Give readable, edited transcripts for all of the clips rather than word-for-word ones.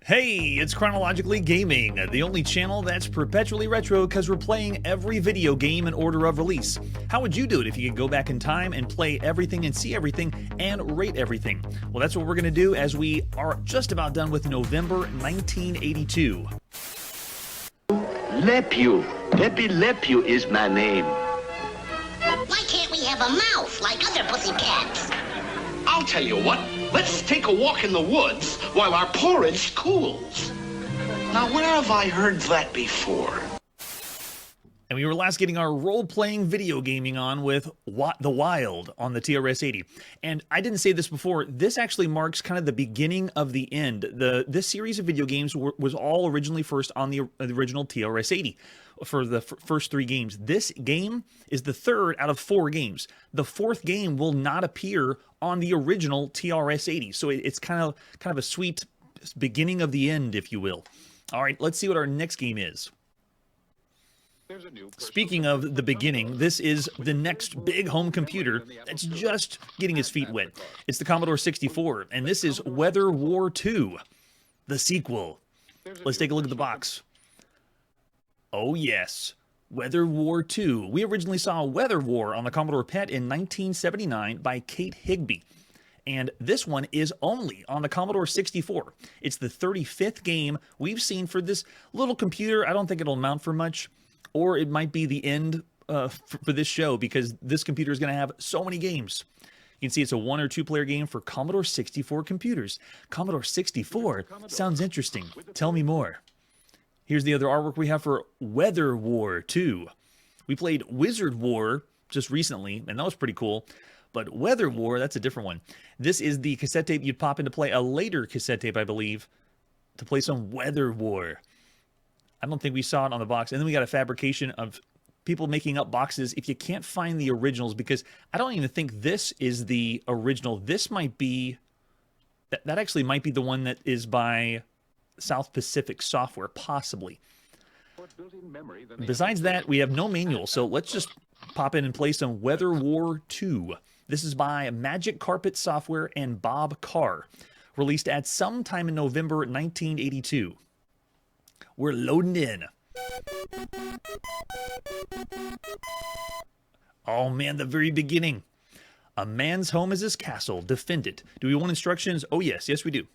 Hey, it's Chronologically Gaming, the only channel that's perpetually retro because we're playing every video game in order of release. How would you do it if you could go back in time and play everything and see everything and rate everything? Well, that's what we're going to do as we are just about done with November 1982. Lepew. Pepe Lepew is my name. Why can't we have a mouth like other pussycats? I'll tell you what, let's take a walk in the woods while our porridge cools. Now, where have I heard that before? And we were last getting our role-playing video gaming on with The Wild on the TRS-80. And I didn't say this before, this actually marks kind of the beginning of the end. This series of video games was all originally first on the original TRS-80 for the first three games. This game is the third out of 4 games. The fourth game will not appear on the original TRS-80. So it's kind of a sweet beginning of the end, if you will. All right, let's see what our next game is. Speaking of the beginning, this is the next big home computer that's just getting his feet wet. It's the Commodore 64, and this is Weatherwar II, the sequel. Let's take a look at the box. Oh yes, Weatherwar II. We originally saw Weather War on the Commodore PET in 1979 by Kate Higbee. And this one is only on the Commodore 64. It's the 35th game we've seen for this little computer. I don't think it'll amount for much. Or it might be the end for this show because this computer is going to have so many games. You can see it's a 1 or 2 player game for Commodore 64 computers. Commodore 64 sounds interesting. Tell me more. Here's the other artwork we have for Weatherwar II. We played Wizard War just recently, and that was pretty cool. But Weather War, that's a different one. This is the cassette tape you'd pop in to play, a later cassette tape, I believe, to play some Weather War. I don't think we saw it on the box. And then we got a fabrication of people making up boxes if you can't find the originals, because I don't even think this is the original. This might be, that actually might be the one that is by South Pacific Software, possibly. Besides that, we have no manual, so let's just pop in and play some Weatherwar II. This is by Magic Carpet Software and Bob Carr, released at some time in November 1982. We're loading in. Oh man, the very beginning. A man's home is his castle. Defend it. Do we want instructions? Oh yes, yes we do.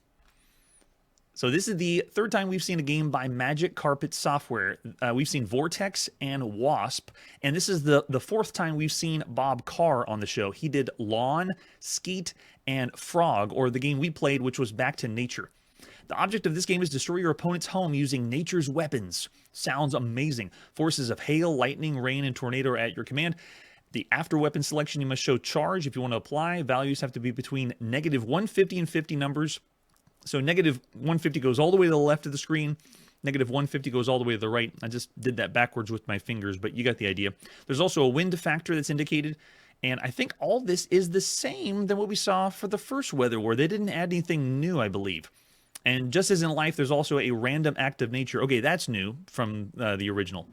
So this is the third time we've seen a game by Magic Carpet Software. We've seen Vortex and Wasp, and this is the fourth time we've seen Bob Carr on the show. He did Lawn, Skeet, and Frog, or the game we played, which was Back to Nature. The object of this game is destroy your opponent's home using nature's weapons. Sounds amazing. Forces of hail, lightning, rain, and tornado are at your command. The after weapon selection, you must show charge if you want to apply. Values have to be between -150 and 50 numbers. So -150 goes all the way to the left of the screen. -150 goes all the way to the right. I just did that backwards with my fingers, but you got the idea. There's also a wind factor that's indicated. And I think all this is the same than what we saw for the first Weather War. They didn't add anything new, I believe. And just as in life, there's also a random act of nature. Okay, that's new from the original.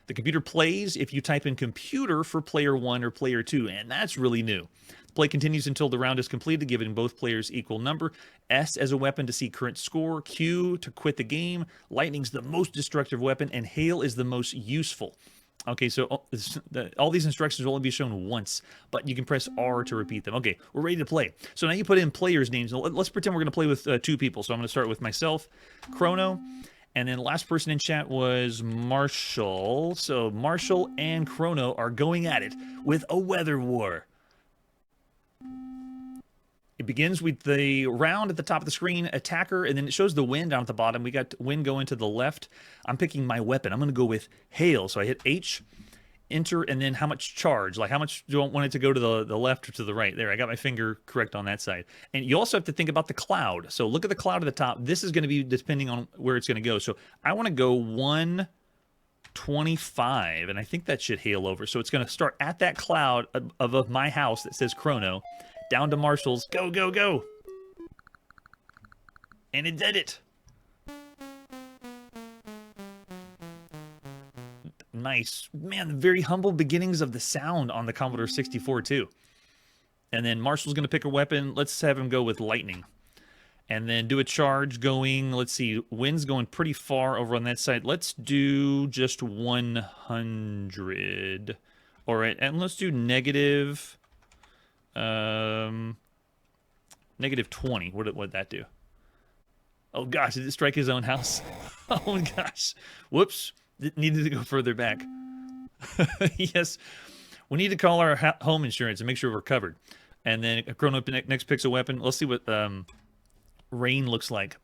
The computer plays if you type in computer for player 1 or player 2, and that's really new. Play continues until the round is completed, giving both players equal number. S as a weapon to see current score. Q to quit the game. Lightning's the most destructive weapon, and hail is the most useful. Okay, so all these instructions will only be shown once, but you can press R to repeat them. Okay, we're ready to play. So now you put in players' names. Let's pretend we're going to play with 2 people. So I'm going to start with myself, Chrono, and then last person in chat was Marshall. So Marshall and Chrono are going at it with a Weather War. It begins with the round at the top of the screen, attacker, and then it shows the wind down at the bottom. We got wind going to the left. I'm picking my weapon. I'm going to go with hail. So I hit H, enter, and then how much charge. Like how much do I want it to go to the left or to the right? There, I got my finger correct on that side. And you also have to think about the cloud. So look at the cloud at the top. This is going to be depending on where it's going to go. So I want to go 125, and I think that should hail over. So it's going to start at that cloud above my house that says Chrono. Down to Marshall's. Go, go, go. And it did it. Nice. Man, the very humble beginnings of the sound on the Commodore 64 too. And then Marshall's going to pick a weapon. Let's have him go with lightning. And then do a charge going, let's see, wind's going pretty far over on that side. Let's do just 100. All right, and let's do negative, negative 20. What'd that do? Oh gosh, did it strike his own house? Oh my gosh. Whoops, it needed to go further back. Yes, we need to call our home insurance and make sure we're covered. And then Chrono next picks a weapon. Let's see what rain looks like.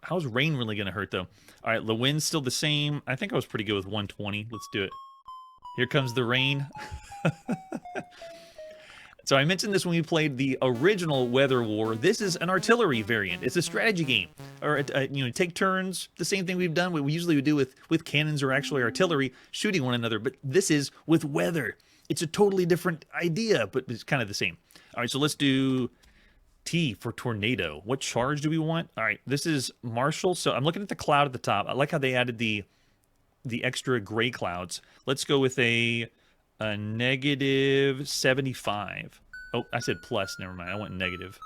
How's rain really going to hurt, though? All right, the wind's still the same. I think I was pretty good with 120. Let's do it. Here comes the rain. So I mentioned this when we played the original Weatherwar. This is an artillery variant. It's a strategy game. Or, you know, take turns, the same thing we've done, what we usually would do with cannons or actually artillery, shooting one another. But this is with weather. It's a totally different idea, but it's kind of the same. All right, so let's do T for tornado. What charge do we want? All right, this is Marshall. So I'm looking at the cloud at the top. I like how they added the extra gray clouds. Let's go with a negative 75. Oh, I said plus. Never mind. I went negative.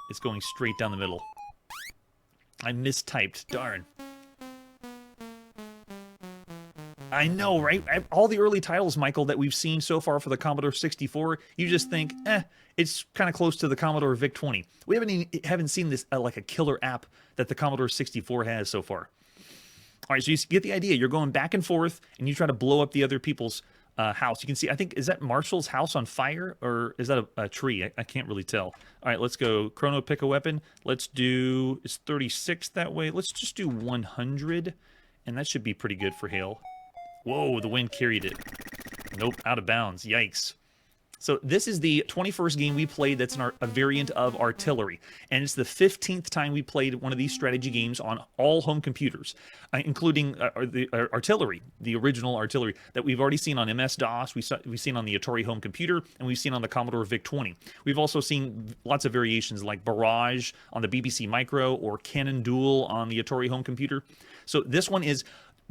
It's going straight down the middle. I mistyped. Darn. I know, right? All the early titles, Michael, that we've seen so far for the Commodore 64, you just think, it's kind of close to the Commodore VIC-20. We haven't seen this like a killer app that the Commodore 64 has so far. All right, so you get the idea. You're going back and forth, and you try to blow up the other people's house. You can see, I think, is that Marshall's house on fire, or is that a tree? I can't really tell. All right, let's go. Chrono, pick a weapon. Let's do, it's 36 that way. Let's just do 100, and that should be pretty good for hail. Whoa, the wind carried it. Nope, out of bounds. Yikes. So this is the 21st game we played that's a variant of artillery. And it's the 15th time we played one of these strategy games on all home computers, including the artillery, the original artillery that we've already seen on MS-DOS, we've seen on the Atari home computer, and we've seen on the Commodore VIC-20. We've also seen lots of variations like Barrage on the BBC Micro or Cannon Duel on the Atari home computer. So this one is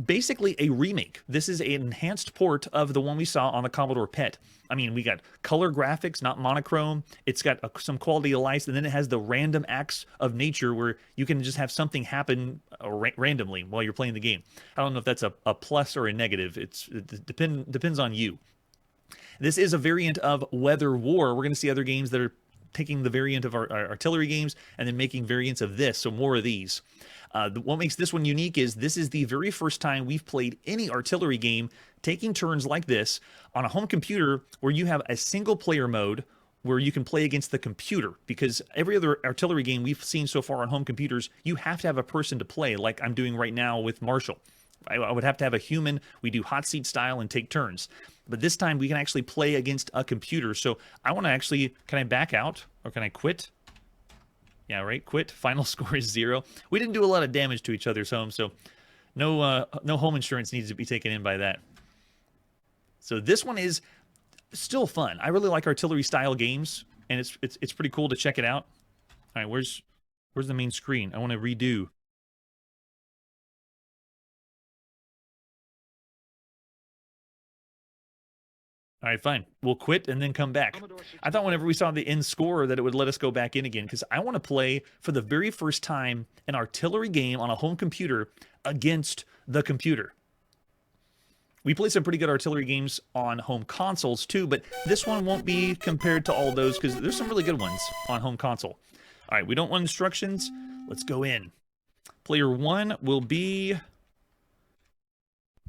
basically a remake. This is an enhanced port of the one we saw on the Commodore PET. I mean, we got color graphics, not monochrome. It's got some quality of life, and then it has the random acts of nature where you can just have something happen randomly while you're playing the game. I don't know if that's a plus or a negative. It depends on you. This is a variant of Weatherwar. We're going to see other games that are taking the variant of our artillery games and then making variants of this, so more of these. What makes this one unique is this is the very first time we've played any artillery game taking turns like this on a home computer where you have a single player mode where you can play against the computer, because every other artillery game we've seen so far on home computers, you have to have a person to play, like I'm doing right now with Marshall. I would have to have a human. We do hot seat style and take turns. But this time we can actually play against a computer. So I want to actually, can I back out or can I quit? Yeah, right, quit. Final score is 0. We didn't do a lot of damage to each other's homes, so no home insurance needs to be taken in by that. So this one is still fun. I really like artillery style games, and it's pretty cool to check it out. All right, where's the main screen? I want to redo. All right, fine. We'll quit and then come back. I thought whenever we saw the end score that it would let us go back in again, because I want to play for the very first time an artillery game on a home computer against the computer. We played some pretty good artillery games on home consoles too, but this one won't be compared to all those because there's some really good ones on home console. All right, we don't want instructions. Let's go in. Player 1 will be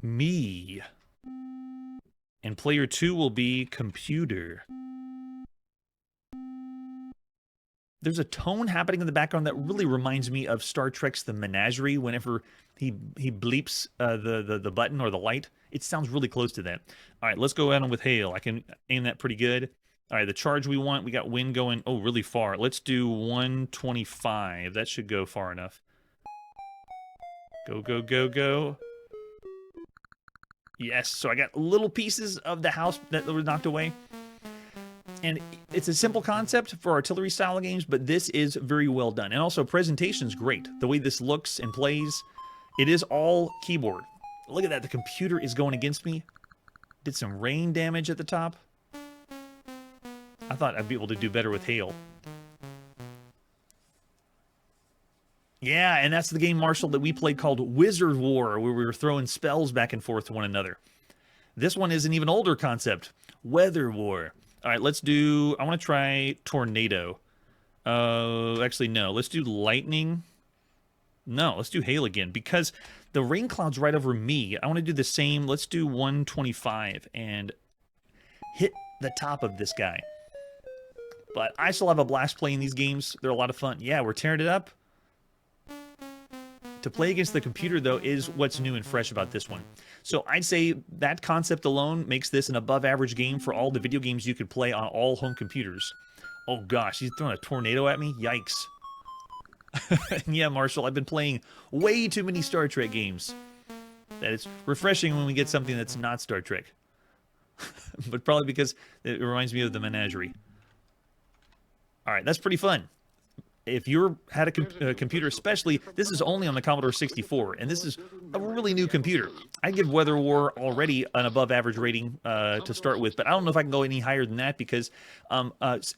me. And player 2 will be computer. There's a tone happening in the background that really reminds me of Star Trek's The Menagerie whenever he bleeps the button or the light. It sounds really close to that. All right, let's go at him with hail. I can aim that pretty good. All right, the charge we want, we got wind going, really far. Let's do 125. That should go far enough. Go, go, go, go. Yes, so I got little pieces of the house that were knocked away. And it's a simple concept for artillery style games, but this is very well done. And also, presentation's great. The way this looks and plays, it is all keyboard. Look at that, the computer is going against me. Did some rain damage at the top. I thought I'd be able to do better with hail. Yeah, and that's the game, Marshall, that we played called Wizard War, where we were throwing spells back and forth to one another. This one is an even older concept, Weather War. All right, let's do, I want to try Tornado. Actually, no, let's do Lightning. No, let's do Hail again, because the rain cloud's right over me. I want to do the same. Let's do 125 and hit the top of this guy. But I still have a blast playing these games. They're a lot of fun. Yeah, we're tearing it up. To play against the computer, though, is what's new and fresh about this one. So I'd say that concept alone makes this an above-average game for all the video games you could play on all home computers. Oh gosh, he's throwing a tornado at me? Yikes. Yeah, Marshall, I've been playing way too many Star Trek games. That it's refreshing when we get something that's not Star Trek. But probably because it reminds me of the Menagerie. All right, that's pretty fun. If you had a computer, especially, this is only on the Commodore 64, and this is a really new computer. I'd give Weather War already an above-average rating to start with, but I don't know if I can go any higher than that because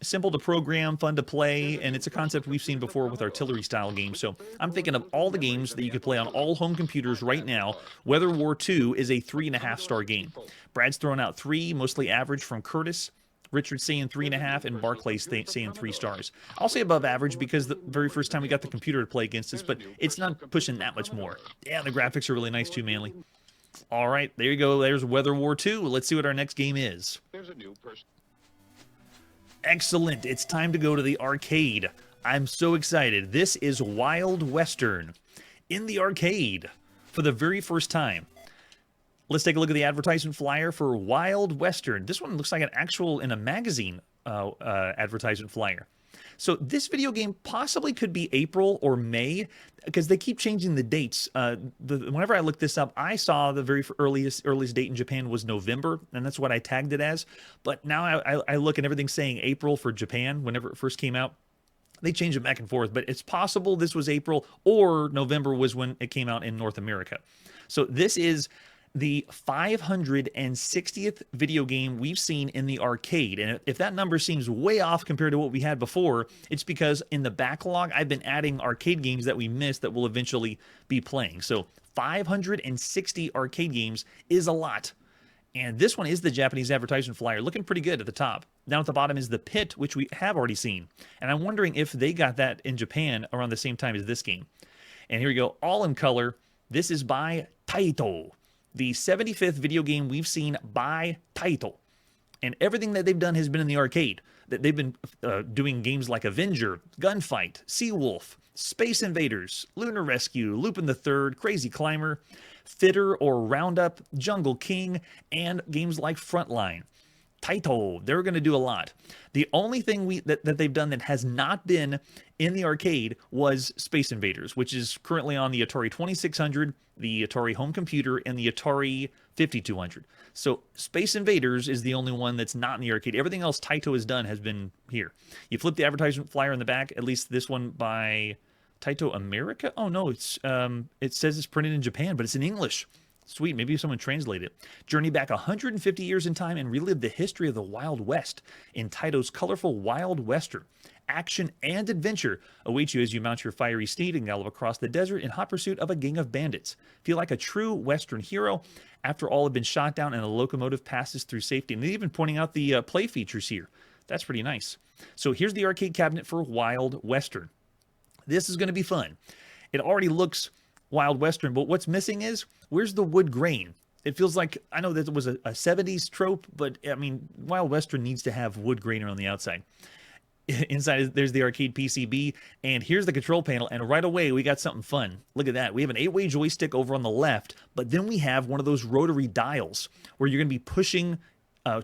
simple to program, fun to play, and it's a concept we've seen before with artillery-style games. So I'm thinking of all the games that you could play on all home computers right now. Weather War II is a 3.5-star game. Brad's throwing out 3, mostly average from Curtis. Richard's saying 3.5, and Barclay's saying 3 stars. I'll say above average because the very first time we got the computer to play against us, but it's not pushing that much more. Yeah, the graphics are really nice too, Manly. All right, there you go. There's Weather War II. Let's see what our next game is. There's a new person. Excellent. It's time to go to the arcade. I'm so excited. This is Wild Western in the arcade for the very first time. Let's take a look at the advertisement flyer for Wild Western. This one looks like an actual, in a magazine, advertisement flyer. So this video game possibly could be April or May, because they keep changing the dates. Whenever I looked this up, I saw the very earliest date in Japan was November, and that's what I tagged it as. But now I look and everything's saying April for Japan whenever it first came out. They change it back and forth, but it's possible this was April or November was when it came out in North America. So this is the 560th video game we've seen in the arcade. And if that number seems way off compared to what we had before, it's because in the backlog, I've been adding arcade games that we missed that we'll eventually be playing. So 560 arcade games is a lot. And this one is the Japanese advertisement flyer, looking pretty good at the top. Down at the bottom is the Pit, which we have already seen. And I'm wondering if they got that in Japan around the same time as this game. And here we go, all in color. This is by Taito, the 75th video game we've seen by Taito. And everything that they've done has been in the arcade. They've been doing games like Avenger, Gunfight, Seawolf, Space Invaders, Lunar Rescue, Lupin the Third, Crazy Climber, Fitter or Roundup, Jungle King, and games like Frontline. Taito, they're going to do a lot. The only thing that they've done that has not been in the arcade was Space Invaders, which is currently on the Atari 2600, the Atari home computer, and the Atari 5200. So Space Invaders is the only one that's not in the arcade. Everything else Taito has done has been here. You flip the advertisement flyer in the back, at least this one by Taito America. Oh no, it says it's printed in Japan, but it's in English. Sweet, maybe someone translated it. Journey back 150 years in time and relive the history of the Wild West in Taito's colorful Wild Western. Action and adventure await you as you mount your fiery steed and gallop across the desert in hot pursuit of a gang of bandits. Feel like a true Western hero after all have been shot down and the locomotive passes through safety. And they're even pointing out the play features here. That's pretty nice. So here's the arcade cabinet for Wild Western. This is going to be fun. It already looks Wild Western, but what's missing is, where's the wood grain? It feels like, I know that it was a 70s trope, but I mean, Wild Western needs to have wood grain on the outside. Inside, there's the arcade PCB, and here's the control panel, and right away, we got something fun. Look at that. We have an 8-way joystick over on the left, but then we have one of those rotary dials where you're going to be pushing,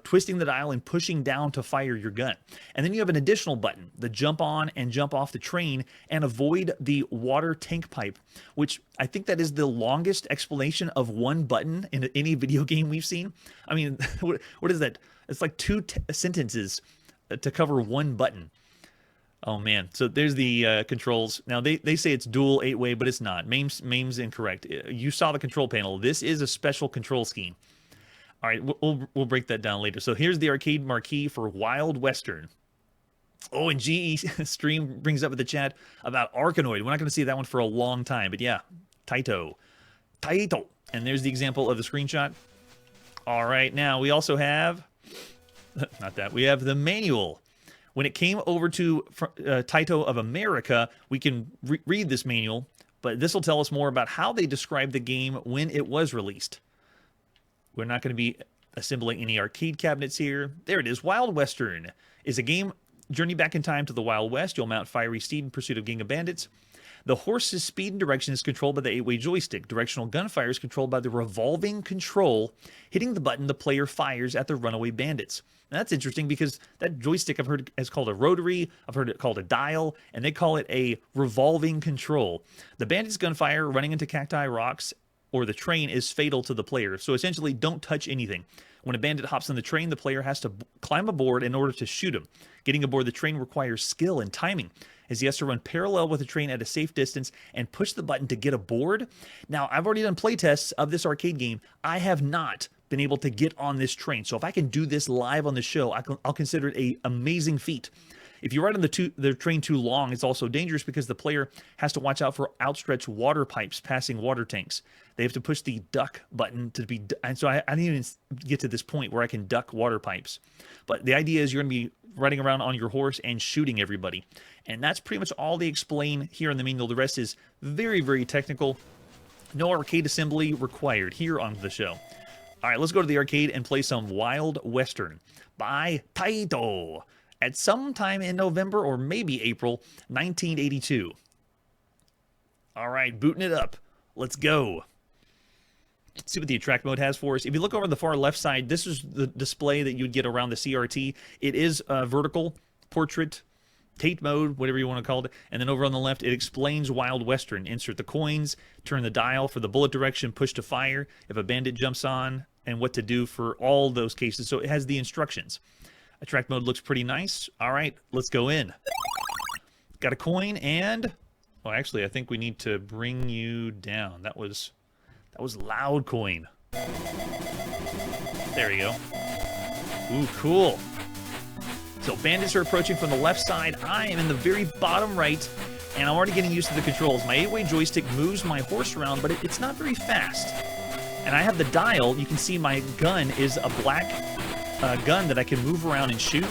twisting the dial and pushing down to fire your gun. And then you have an additional button, the jump on and jump off the train and avoid the water tank pipe, which I think that is the longest explanation of one button in any video game we've seen. I mean, what is that? It's like 2 sentences to cover one button. Oh man, so there's the controls. Now they say it's dual 8-way, but it's not. MAME's incorrect. You saw the control panel. This is a special control scheme. All right, we'll break that down later. So here's the arcade marquee for Wild Western. Oh, and GE Stream brings up in the chat about Arkanoid. We're not going to see that one for a long time, but yeah, Taito. And there's the example of the screenshot. All right, now we also have, not that, we have the manual. When it came over to Taito of America, we can read this manual, but this will tell us more about how they described the game when it was released. We're not going to be assembling any arcade cabinets here. There it is. Wild Western is a game. Journey back in time to the Wild West. You'll mount fiery steed in pursuit of gang of bandits. The horse's speed and direction is controlled by the 8-way joystick. Directional gunfire is controlled by the revolving control. Hitting the button, the player fires at the runaway bandits. Now, that's interesting because that joystick I've heard is called a rotary. I've heard it called a dial, and they call it a revolving control. The bandits' gunfire running into cacti, rocks, or the train is fatal to the player. So essentially, don't touch anything. When a bandit hops on the train, the player has to climb aboard in order to shoot him. Getting aboard the train requires skill and timing, as he has to run parallel with the train at a safe distance and push the button to get aboard. Now, I've already done playtests of this arcade game. I have not been able to get on this train. So if I can do this live on the show, I'll consider it an amazing feat. If you ride on the train too long, it's also dangerous because the player has to watch out for outstretched water pipes passing water tanks. They have to push the duck button to be, and so I didn't even get to this point where I can duck water pipes. But the idea is you're going to be riding around on your horse and shooting everybody. And that's pretty much all they explain here in the manual. The rest is very, very technical. No arcade assembly required here on the show. All right, let's go to the arcade and play some Wild Western by Taito at some time in November or maybe April 1982. All right, booting it up. Let's go. Let's see what the attract mode has for us. If you look over on the far left side, this is the display that you'd get around the CRT. It is vertical, portrait, Tate mode, whatever you want to call it. And then over on the left, it explains Wild Western. Insert the coins, turn the dial for the bullet direction, push to fire if a bandit jumps on, and what to do for all those cases. So it has the instructions. Attract mode looks pretty nice. All right, let's go in. Got a coin and... well, actually, I think we need to bring you down. That was loud coin. There you go. Ooh, cool. So bandits are approaching from the left side. I am in the very bottom right, and I'm already getting used to the controls. My 8-way joystick moves my horse around, but it's not very fast. And I have the dial. You can see my gun is a black gun that I can move around and shoot.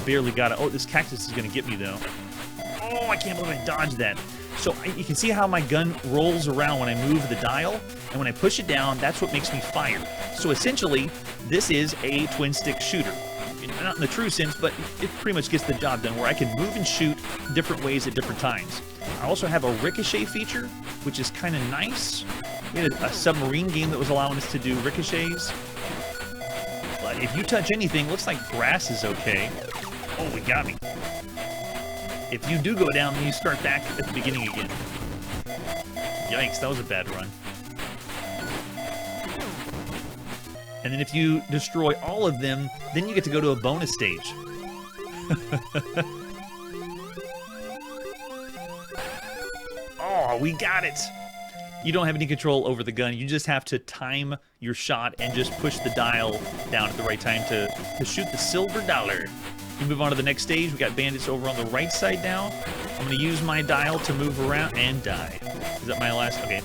Barely got it. Oh, this cactus is going to get me, though. Oh, I can't believe I dodged that. So you can see how my gun rolls around when I move the dial, and when I push it down, that's what makes me fire. So essentially, this is a twin-stick shooter. Not in the true sense, but it pretty much gets the job done, where I can move and shoot different ways at different times. I also have a ricochet feature, which is kind of nice. We had a submarine game that was allowing us to do ricochets. But if you touch anything, looks like grass is okay. Oh, it got me. If you do go down, then you start back at the beginning again. Yikes, that was a bad run. And then if you destroy all of them, then you get to go to a bonus stage. Oh, we got it! You don't have any control over the gun. You just have to time your shot and just push the dial down at the right time to shoot the silver dollar. We move on to the next stage. We got bandits over on the right side now. I'm going to use my dial to move around and die. Is that my last? Okay.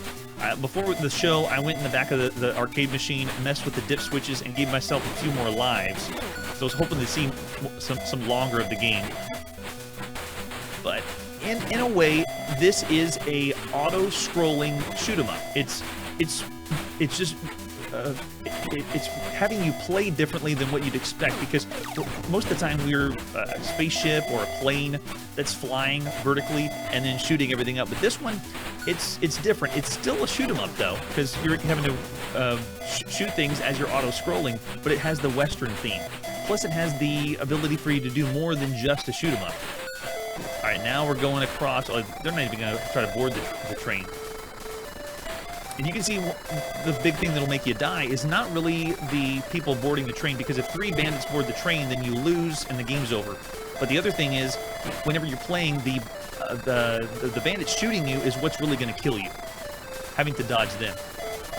Before the show, I went in the back of the arcade machine, messed with the dip switches, and gave myself a few more lives. So I was hoping to see some longer of the game. But in a way, this is a auto-scrolling shoot-'em-up. It's just it's having you play differently than what you'd expect, because most of the time we're a spaceship or a plane that's flying vertically and then shooting everything up. But this one, it's different. It's still a shoot 'em up though, because you're having to shoot things as you're auto-scrolling, but it has the Western theme. Plus, it has the ability for you to do more than just a shoot 'em up. All right, now we're going across. Oh, they're not even going to try to board the train. And you can see the big thing that'll make you die is not really the people boarding the train, because if 3 bandits board the train, then you lose and the game's over. But the other thing is, whenever you're playing, the bandits shooting you is what's really going to kill you. Having to dodge them.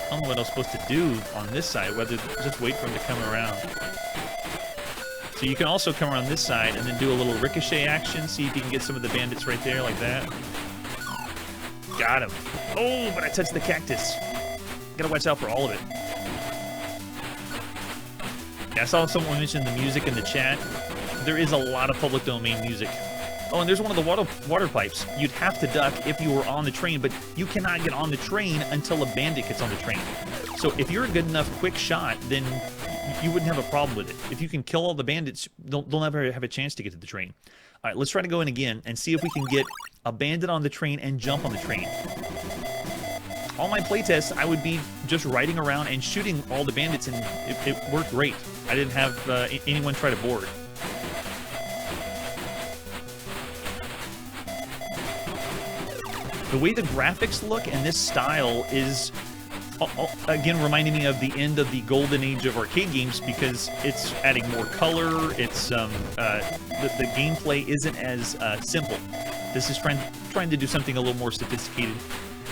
I don't know what I was supposed to do on this side, whether just wait for them to come around. So you can also come around this side and then do a little ricochet action. See if you can get some of the bandits right there like that. Got him. Oh, but I touched the cactus. Gotta watch out for all of it. Yeah, I saw someone mention the music in the chat. There is a lot of public domain music. Oh, and there's one of the water pipes. You'd have to duck if you were on the train, but you cannot get on the train until a bandit gets on the train. So if you're a good enough quick shot, then you wouldn't have a problem with it. If you can kill all the bandits, they'll never have a chance to get to the train. All right, let's try to go in again and see if we can get a bandit on the train and jump on the train. All my playtests, I would be just riding around and shooting all the bandits, and it worked great. I didn't have anyone try to board. The way the graphics look and this style is, again, reminding me of the end of the golden age of arcade games because it's adding more color. It's the gameplay isn't as simple. This is trying to do something a little more sophisticated,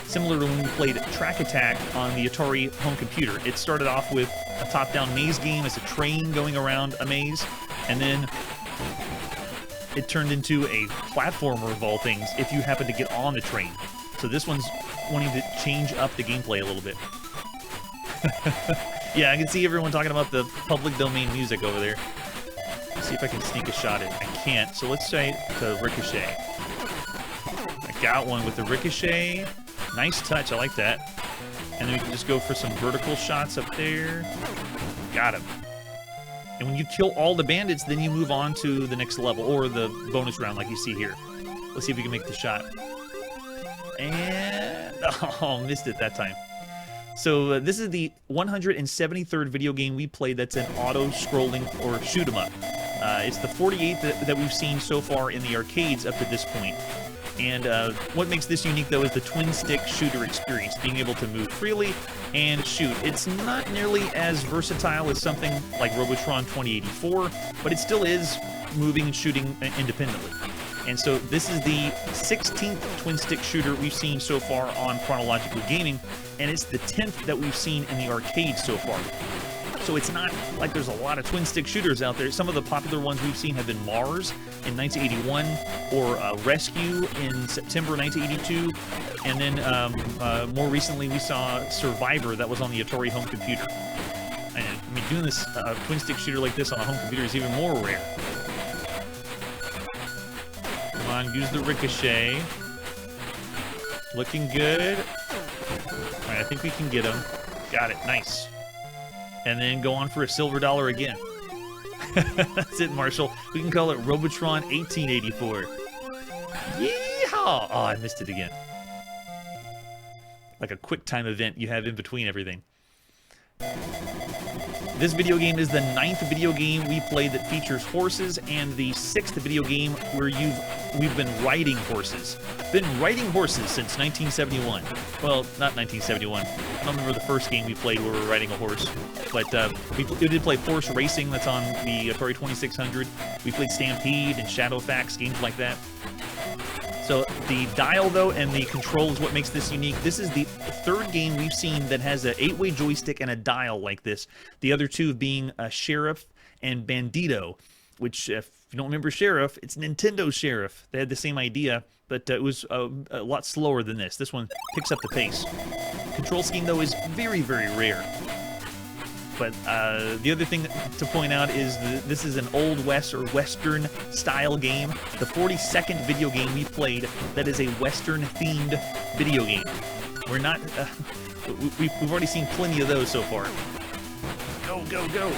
similar to when we played Track Attack on the Atari home computer. It started off with a top-down maze game as a train going around a maze, and then it turned into a platformer of all things if you happen to get on the train. So this one's wanting to change up the gameplay a little bit. Yeah, I can see everyone talking about the public domain music over there. Let's see if I can sneak a shot in. I can't, so let's try to ricochet. I got one with the ricochet. Nice touch, I like that. And then we can just go for some vertical shots up there. Got him. And when you kill all the bandits, then you move on to the next level, or the bonus round like you see here. Let's see if we can make the shot. And, oh, missed it that time. So this is the 173rd video game we played that's an auto-scrolling or shoot-'em-up. It's the 48th that we've seen so far in the arcades up to this point. And what makes this unique, though, is the twin-stick shooter experience, being able to move freely and shoot. It's not nearly as versatile as something like Robotron 2084, but it still is moving and shooting independently. And so this is the 16th twin-stick shooter we've seen so far on Chronologically Gaming, and it's the 10th that we've seen in the arcade so far. So it's not like there's a lot of twin-stick shooters out there. Some of the popular ones we've seen have been Mars in 1981, or Rescue in September 1982, and then more recently we saw Survivor that was on the Atari home computer. And, I mean, doing this twin-stick shooter like this on a home computer is even more rare. Come on, use the ricochet. Looking good. All right, I think we can get him. Got it, nice. And then go on for a silver dollar again. That's it, Marshall. We can call it Robotron 1884. Yeehaw! Oh, I missed it again. Like a quick time event you have in between everything. This video game is the 9th video game we played that features horses, and the 6th video game where we've been riding horses. Been riding horses since 1971. Well, not 1971. I don't remember the first game we played where we were riding a horse. But we did play Horse Racing, that's on the Atari 2600. We played Stampede and Shadowfax, games like that. So the dial, though, and the control is what makes this unique. This is the 3rd game we've seen that has an 8-way joystick and a dial like this. The other two being Sheriff and Bandito, which, if you don't remember Sheriff, it's Nintendo Sheriff. They had the same idea, but it was a lot slower than this. This one picks up the pace. Control scheme, though, is very, very rare. But the other thing to point out is this is an Old West or Western style game. The 42nd video game we played that is a Western themed video game. We're not, we've already seen plenty of those so far. Go, go, go.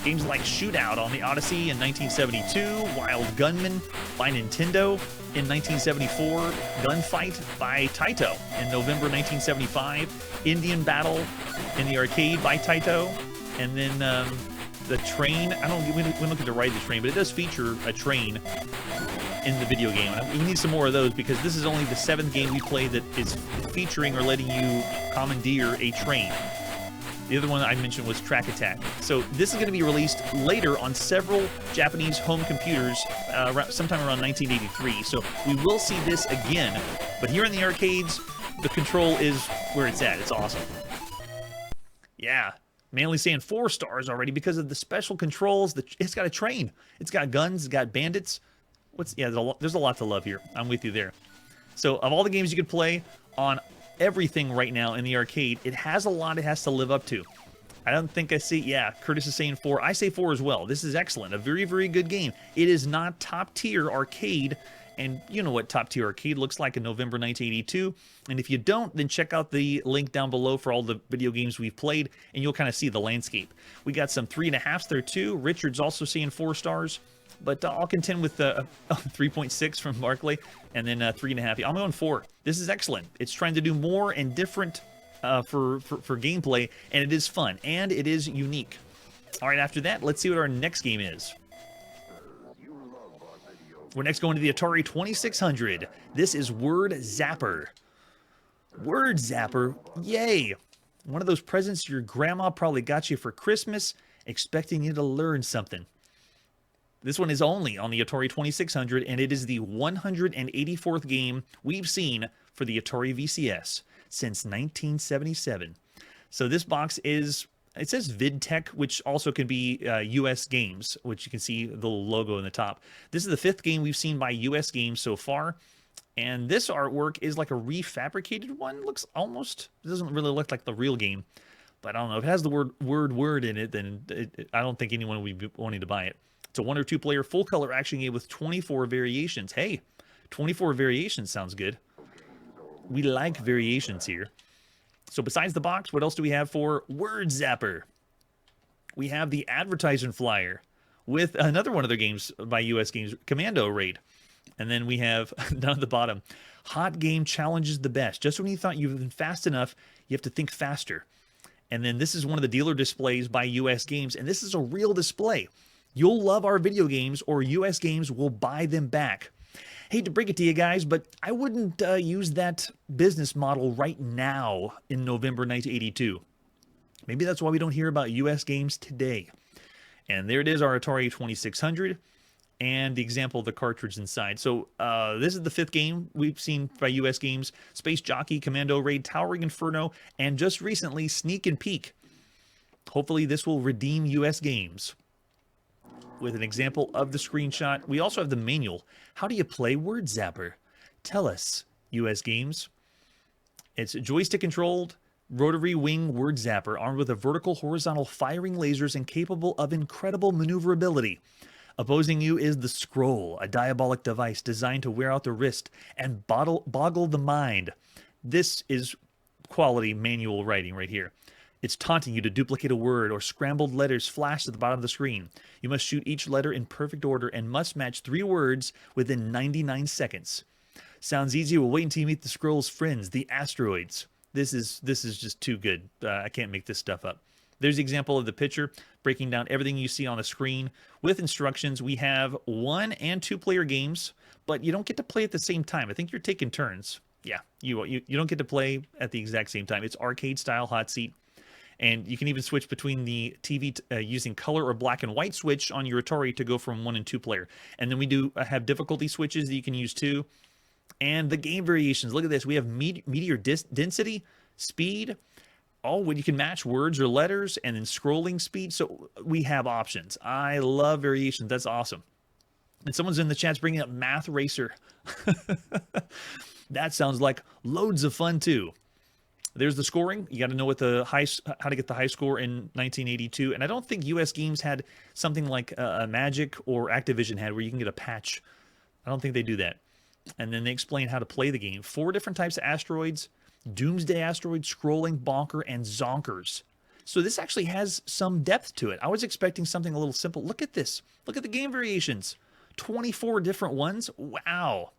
Games like Shootout on the Odyssey in 1972, Wild Gunman by Nintendo in 1974, Gunfight by Taito in November 1975, Indian Battle in the arcade by Taito, and then the train. We don't get to ride the train, but it does feature a train in the video game. We need some more of those because this is only the 7th game we played that is featuring or letting you commandeer a train. The other one I mentioned was Track Attack. So this is going to be released later on several Japanese home computers sometime around 1983. So we will see this again. But here in the arcades, the control is where it's at. It's awesome. Yeah. Mainly saying 4 stars already because of the special controls. It's got a train. It's got guns. It's got bandits. There's a lot to love here. I'm with you there. So of all the games you could play on everything right now in the arcade, it has a lot it has to live up to. I don't think I see, yeah, Curtis is saying 4. I say 4 as well. This is excellent. A very, very good game. It is not top tier arcade, and you know what top tier arcade looks like in November 1982. And if you don't, then check out the link down below for all the video games we've played, and you'll kind of see the landscape. We got some 3.5s there too. Richard's also saying 4 stars. But I'll contend with 3.6 from Barclay, and then 3.5. I'm going 4. This is excellent. It's trying to do more and different for gameplay, and it is fun, and it is unique. All right, after that, let's see what our next game is. We're next going to the Atari 2600. This is Word Zapper. Word Zapper, yay! One of those presents your grandma probably got you for Christmas, expecting you to learn something. This one is only on the Atari 2600, and it is the 184th game we've seen for the Atari VCS since 1977. So this box is, it says VidTech, which also can be US Games, which you can see the logo in the top. This is the 5th game we've seen by US Games so far, and this artwork is like a refabricated one. Looks almost, it doesn't really look like the real game, but I don't know. If it has the word in it, then I don't think anyone would be wanting to buy it. It's a 1 or 2 player full color action game with 24 variations. Hey, 24 variations sounds good. We like variations here. So besides the box, what else do we have for Word Zapper? We have the advertisement flyer with another one of their games by US Games, Commando Raid. And then we have, down at the bottom, Hot Game Challenges the Best. Just when you thought you've been fast enough, you have to think faster. And then this is one of the dealer displays by US Games, and this is a real display. You'll love our video games, or US Games will buy them back. Hate to break it to you guys, but I wouldn't use that business model right now in November 1982. Maybe that's why we don't hear about US Games today. And there it is, our Atari 2600, and the example of the cartridge inside. So this is the 5th game we've seen by US Games: Space Jockey, Commando Raid, Towering Inferno, and just recently, Sneak and Peek. Hopefully this will redeem US Games. With an example of the screenshot, we also have the manual. How do you play Word Zapper? Tell us, US Games. It's joystick controlled, rotary wing Word Zapper, armed with a vertical horizontal firing lasers and capable of incredible maneuverability. Opposing you is the Scroll, a diabolic device designed to wear out the wrist and boggle the mind. This is quality manual writing right here. It's taunting you to duplicate a word, or scrambled letters flash at the bottom of the screen. You must shoot each letter in perfect order and must match 3 words within 99 seconds. Sounds easy? Well, wait until you meet the Scroll's friends, the asteroids. This is just too good. I can't make this stuff up. There's the example of the picture, breaking down everything you see on the screen. With instructions, we have 1 and 2 player games, but you don't get to play at the same time. I think you're taking turns. Yeah, you don't get to play at the exact same time. It's arcade style hot seat. And you can even switch between the TV using color or black and white switch on your Atari to go from 1 and 2 player. And then we do have difficulty switches that you can use too. And the game variations, look at this. We have meteor density, speed, when you can match words or letters, and then scrolling speed. So we have options. I love variations. That's awesome. And someone's in the chat's bringing up Math Racer. That sounds like loads of fun too. There's the scoring. You got to know what how to get the high score in 1982. And I don't think US Games had something like a Magic or Activision had where you can get a patch. I don't think they do that. And then they explain how to play the game. 4 different types of asteroids: Doomsday Asteroid, Scrolling, Bonker, and Zonkers. So this actually has some depth to it. I was expecting something a little simple. Look at this. Look at the game variations. 24 different ones. Wow.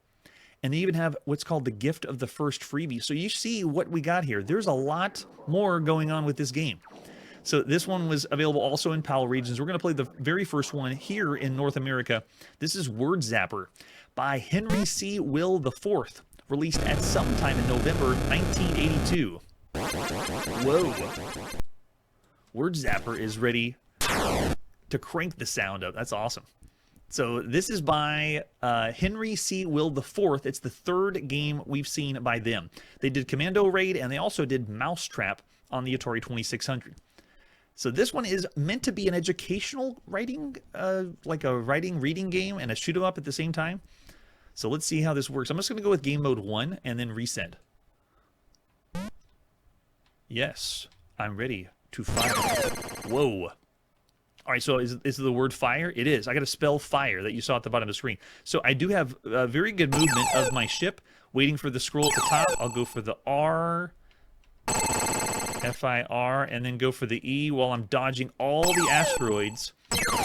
And they even have what's called the gift of the first freebie. So you see what we got here. There's a lot more going on with this game. So this one was available also in PAL regions. We're going to play the very first one here in North America. This is Word Zapper by Henry C. Will IV, released at some time in November 1982. Whoa. Word Zapper is ready to crank the sound up. That's awesome. So this is by Henry C. Will IV. It's the 3rd game we've seen by them. They did Commando Raid, and they also did Mousetrap on the Atari 2600. So this one is meant to be an educational writing, like a writing reading game and a shoot 'em up at the same time. So let's see how this works. I'm just going to go with game mode 1 and then reset. Yes, I'm ready to fire. Whoa. All right, so is the word fire? It is. I got to spell fire that you saw at the bottom of the screen. So I do have a very good movement of my ship, waiting for the scroll at the top. I'll go for the R, F-I-R, and then go for the E while I'm dodging all the asteroids.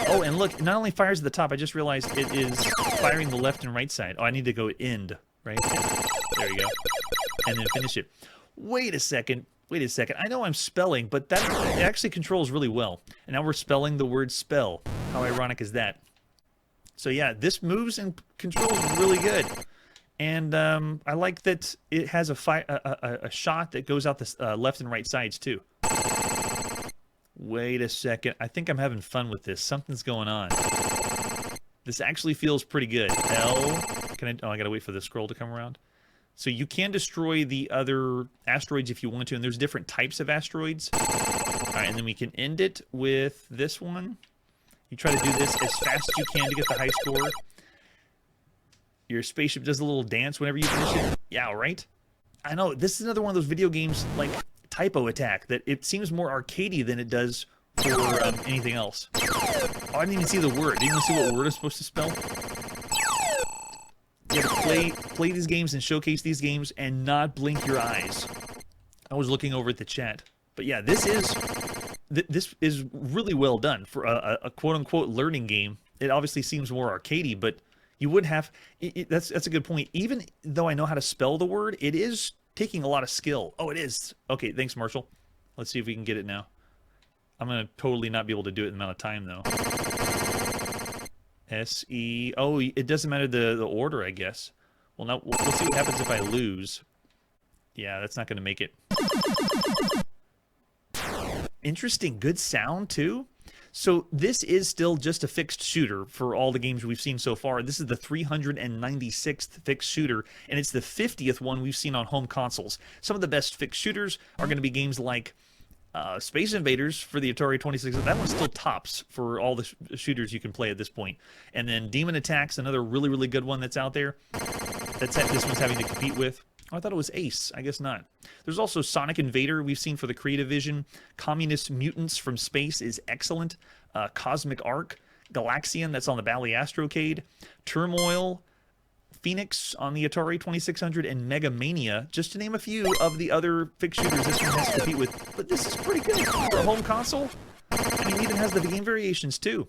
Oh, and look, it not only fires at the top, I just realized it is firing the left and right side. Oh, I need to go end, right? There you go. And then finish it. Wait a second. Wait a second. I know I'm spelling, but that it actually controls really well. And now we're spelling the word spell. How ironic is that? So yeah, this moves and controls really good. And I like that it has a shot that goes out the left and right sides too. Wait a second. I think I'm having fun with this. Something's going on. This actually feels pretty good. L. Can I? Oh, I gotta wait for the scroll to come around. So you can destroy the other asteroids if you want to, and there's different types of asteroids. All right, and then we can end it with this one. You try to do this as fast as you can to get the high score. Your spaceship does a little dance whenever you finish it. Yeah, right? I know, this is another one of those video games like Typo Attack that it seems more arcadey than it does for anything else. Oh, I didn't even see the word. Didn't even see what word I'm supposed to spell. You have to play these games and showcase these games and not blink your eyes. I was looking over at the chat. But yeah, this is really well done for a quote-unquote learning game. It obviously seems more arcadey, but you would have... That's a good point. Even though I know how to spell the word, it is taking a lot of skill. Oh, it is. Okay, thanks, Marshall. Let's see if we can get it now. I'm going to totally not be able to do it in the amount of time, though. S-E... Oh, it doesn't matter the order, I guess. Well, now, let's see what happens if I lose. Yeah, that's not going to make it. Interesting. Good sound, too. So this is still just a fixed shooter for all the games we've seen so far. This is the 396th fixed shooter, and it's the 50th one we've seen on home consoles. Some of the best fixed shooters are going to be games like Space Invaders for the Atari 2600. That one still tops for all the shooters you can play at this point. And then Demon Attacks, another really, really good one that's out there. This one's having to compete with. Oh, I thought it was Ace. I guess not. There's also Sonic Invader we've seen for the Creative Vision. Communist Mutants from Space is excellent. Cosmic Arc. Galaxian, that's on the Bally Astrocade. Turmoil. Phoenix on the Atari 2600, and Mega Mania, just to name a few of the other fixed shooters this one has to compete with. But this is pretty good for a home console. And it even has the game variations, too.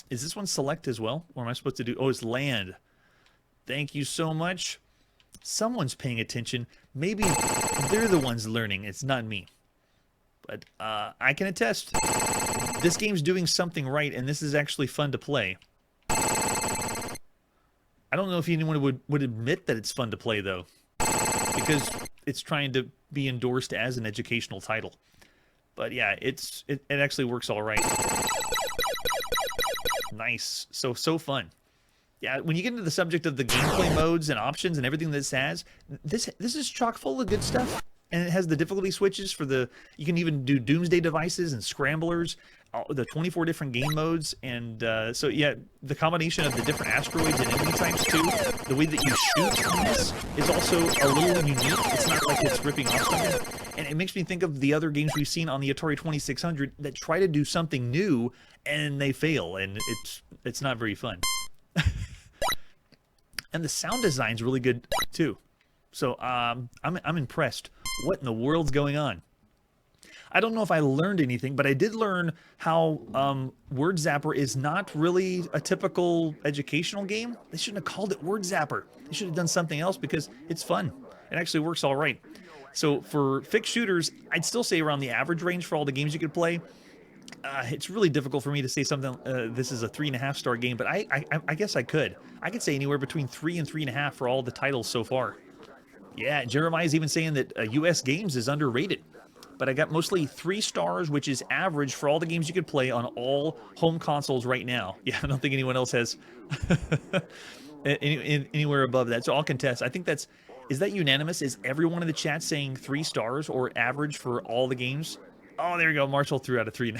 Is this one select as well? Or am I supposed to do... Oh, it's land. Thank you so much. Someone's paying attention. Maybe they're the ones learning. It's not me. But I can attest. This game's doing something right, and this is actually fun to play. I don't know if anyone would admit that it's fun to play, though, because it's trying to be endorsed as an educational title. But yeah, it actually works all right. Nice. So fun. Yeah, when you get into the subject of the gameplay modes and options and everything that it has, this is chock full of good stuff. And it has the difficulty switches for the... You can even do Doomsday devices and scramblers, the 24 different game modes. And so, yeah, the combination of the different asteroids and enemy types, too. The way that you shoot on this is also a little unique. It's not like it's ripping off something. And it makes me think of the other games we've seen on the Atari 2600 that try to do something new, and they fail. And it's not very fun. And the sound design's really good, too. So I'm impressed. What in the world's going on? I don't know if I learned anything, but I did learn how Word Zapper is not really a typical educational game. They shouldn't have called it Word Zapper. They should have done something else because it's fun. It actually works all right. So for fixed shooters, I'd still say around the average range for all the games you could play. It's really difficult for me to say something. This is a 3.5-star game, but I guess I could. I could say anywhere between 3 and 3.5 for all the titles so far. Yeah, Jeremiah's even saying that US Games is underrated. But I got mostly 3 stars, which is average for all the games you could play on all home consoles right now. Yeah, I don't think anyone else has anywhere above that. So I'll contest. I think is that unanimous? Is everyone in the chat saying 3 stars or average for all the games? Oh, there we go. Marshall threw out a 3.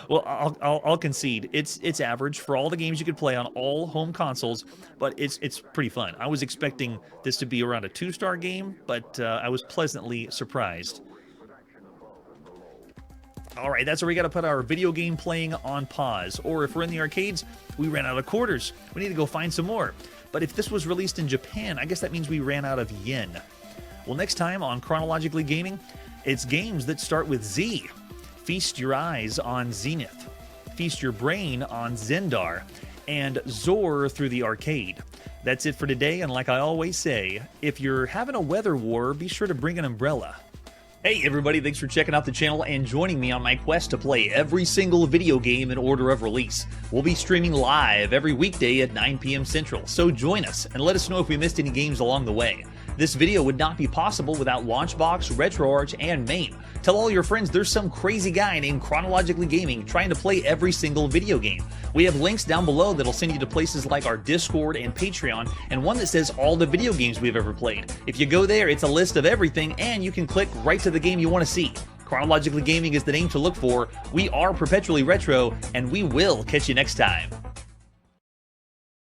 Well, I'll concede. It's average for all the games you could play on all home consoles, but it's pretty fun. I was expecting this to be around a 2-star game, but I was pleasantly surprised. All right, that's where we got to put our video game playing on pause. Or if we're in the arcades, we ran out of quarters. We need to go find some more. But if this was released in Japan, I guess that means we ran out of yen. Well, next time on Chronologically Gaming, it's games that start with Z. Feast your eyes on Zenith. Feast your brain on Zendar. And Zor through the arcade. That's it for today, and like I always say, if you're having a weather war, be sure to bring an umbrella. Hey everybody, thanks for checking out the channel and joining me on my quest to play every single video game in order of release. We'll be streaming live every weekday at 9 p.m. Central, so join us and let us know if we missed any games along the way. This video would not be possible without Launchbox, RetroArch, and MAME. Tell all your friends there's some crazy guy named Chronologically Gaming trying to play every single video game. We have links down below that'll send you to places like our Discord and Patreon, and one that says all the video games we've ever played. If you go there, it's a list of everything, and you can click right to the game you want to see. Chronologically Gaming is the name to look for. We are perpetually retro, and we will catch you next time.